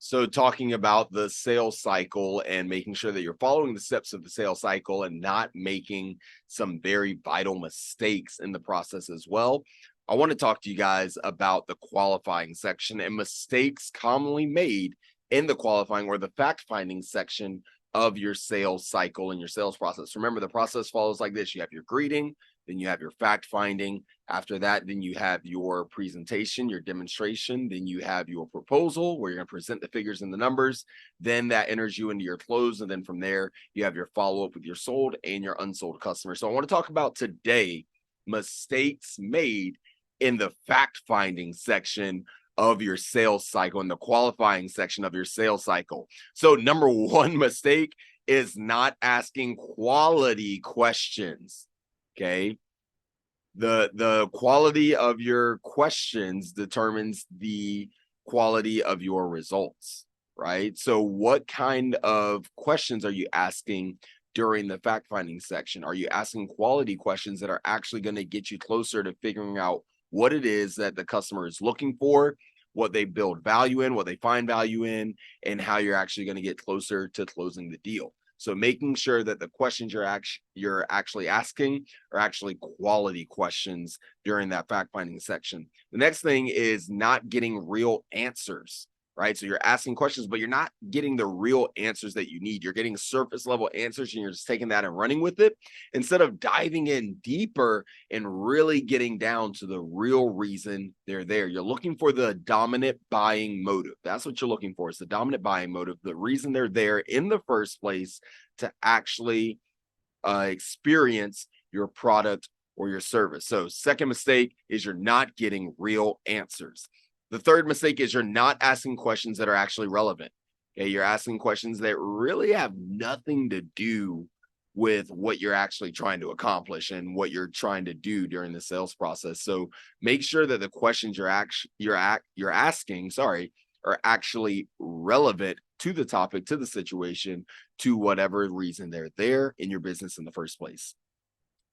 So, talking about the sales cycle and making sure that you're following the steps of the sales cycle and not making some very vital mistakes in the process as well. I want to talk to you guys about the qualifying section and mistakes commonly made in the qualifying or the fact finding section of your sales cycle and your sales process. Remember, the process follows like this: you have your greeting, then you have your fact finding. After that, then you have your presentation, your demonstration. Then you have your proposal where you're going to present the figures and the numbers. Then that enters you into your close. And then from there, you have your follow up with your sold and your unsold customers. So I want to talk about today mistakes made in the fact finding section of your sales cycle, in the qualifying section of your sales cycle. So, number one mistake is not asking quality questions. Okay. The quality of your questions determines the quality of your results, right? So what kind of questions are you asking during the fact finding section? Are you asking quality questions that are actually going to get you closer to figuring out what it is that the customer is looking for, what they build value in, what they find value in, and how you're actually going to get closer to closing the deal? So making sure that the questions you're actually asking are actually quality questions during that fact finding section. The next thing is not getting real answers, right? So you're asking questions, but you're not getting the real answers that you need. You're getting surface level answers and you're just taking that and running with it instead of diving in deeper and really getting down to the real reason they're there. You're looking for the dominant buying motive. That's what you're looking for. It's the dominant buying motive, the reason they're there in the first place to actually experience your product or your service. So, second mistake is you're not getting real answers. The third mistake is you're not asking questions that are actually relevant. Okay, you're asking questions that really have nothing to do with what you're actually trying to accomplish and what you're trying to do during the sales process. So make sure that the questions you're asking, are actually relevant to the topic, to the situation, to whatever reason they're there in your business in the first place,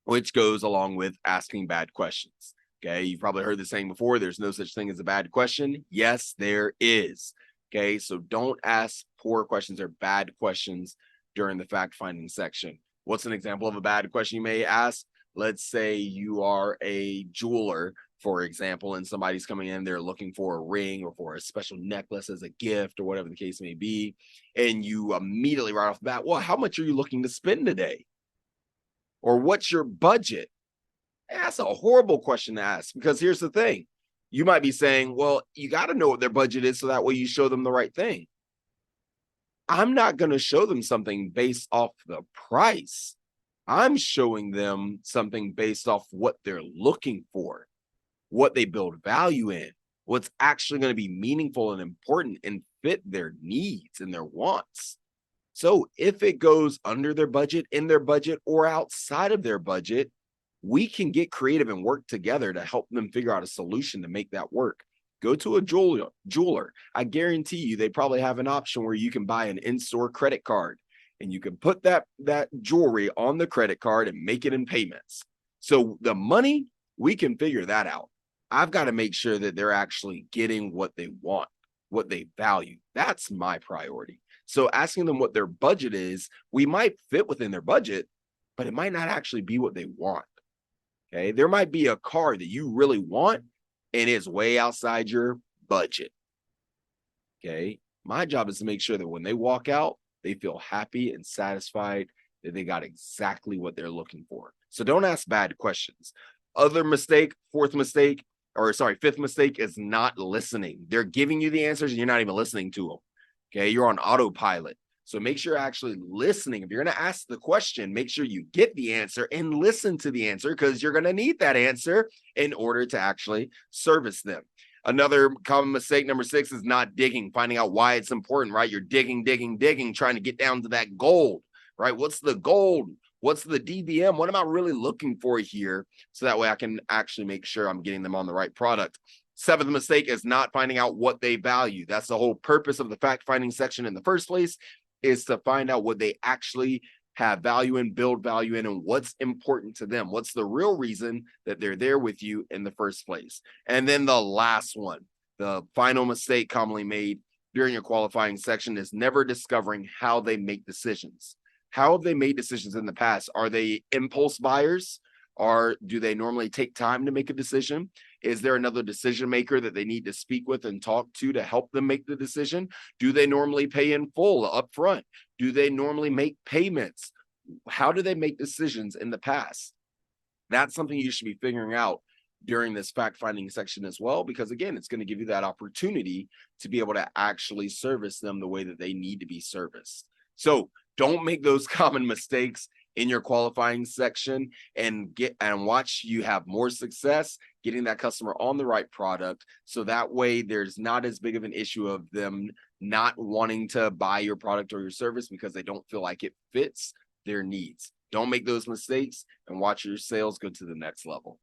which goes along with asking bad questions. Okay, you've probably heard the saying before: there's no such thing as a bad question. Yes, there is. Okay, so don't ask poor questions or bad questions during the fact finding section. What's an example of a bad question you may ask? Let's say you are a jeweler, for example, and somebody's coming in, they're looking for a ring or for a special necklace as a gift or whatever the case may be. And you immediately, right off the bat, well, how much are you looking to spend today? Or what's your budget? That's a horrible question to ask, because here's the thing. You might be saying, well, you got to know what their budget is so that way you show them the right thing. I'm not going to show them something based off the price. I'm showing them something based off what they're looking for, what they build value in, what's actually going to be meaningful and important and fit their needs and their wants. So if it goes under their budget, in their budget, or outside of their budget, we can get creative and work together to help them figure out a solution to make that work. Go to a jeweler. I guarantee you they probably have an option where you can buy an in-store credit card and you can put that jewelry on the credit card and make it in payments. So the money, we can figure that out. I've got to make sure that they're actually getting what they want, what they value. That's my priority. So asking them what their budget is, we might fit within their budget, but it might not actually be what they want. Okay. There might be a car that you really want and it's way outside your budget. Okay. My job is to make sure that when they walk out, they feel happy and satisfied that they got exactly what they're looking for. So don't ask bad questions. Fifth mistake is not listening. They're giving you the answers and you're not even listening to them. Okay. You're on autopilot. So make sure you're actually listening. If you're going to ask the question, make sure you get the answer and listen to the answer, because you're going to need that answer in order to actually service them. Another common mistake, number 6, is not digging, finding out why it's important, right? You're digging, trying to get down to that gold, right? What's the gold? What's the DVM? What am I really looking for here? So that way I can actually make sure I'm getting them on the right product. 7th mistake is not finding out what they value. That's the whole purpose of the fact finding section in the first place, is to find out what they actually have value in, build value in, and what's important to them. What's the real reason that they're there with you in the first place? And then the last one, the final mistake commonly made, during your qualifying section is never discovering how they make decisions. How have they made decisions in the past? Are they impulse buyers? Or do they normally take time to make a decision? Is there another decision maker that they need to speak with and talk to help them make the decision? Do they normally pay in full upfront? Do they normally make payments? How do they make decisions in the past? That's something you should be figuring out during this fact finding section as well, because again, it's going to give you that opportunity to be able to actually service them the way that they need to be serviced. So don't make those common mistakes in your qualifying section, and watch you have more success getting that customer on the right product. So that way there's not as big of an issue of them not wanting to buy your product or your service because they don't feel like it fits their needs. Don't make those mistakes, and watch your sales go to the next level.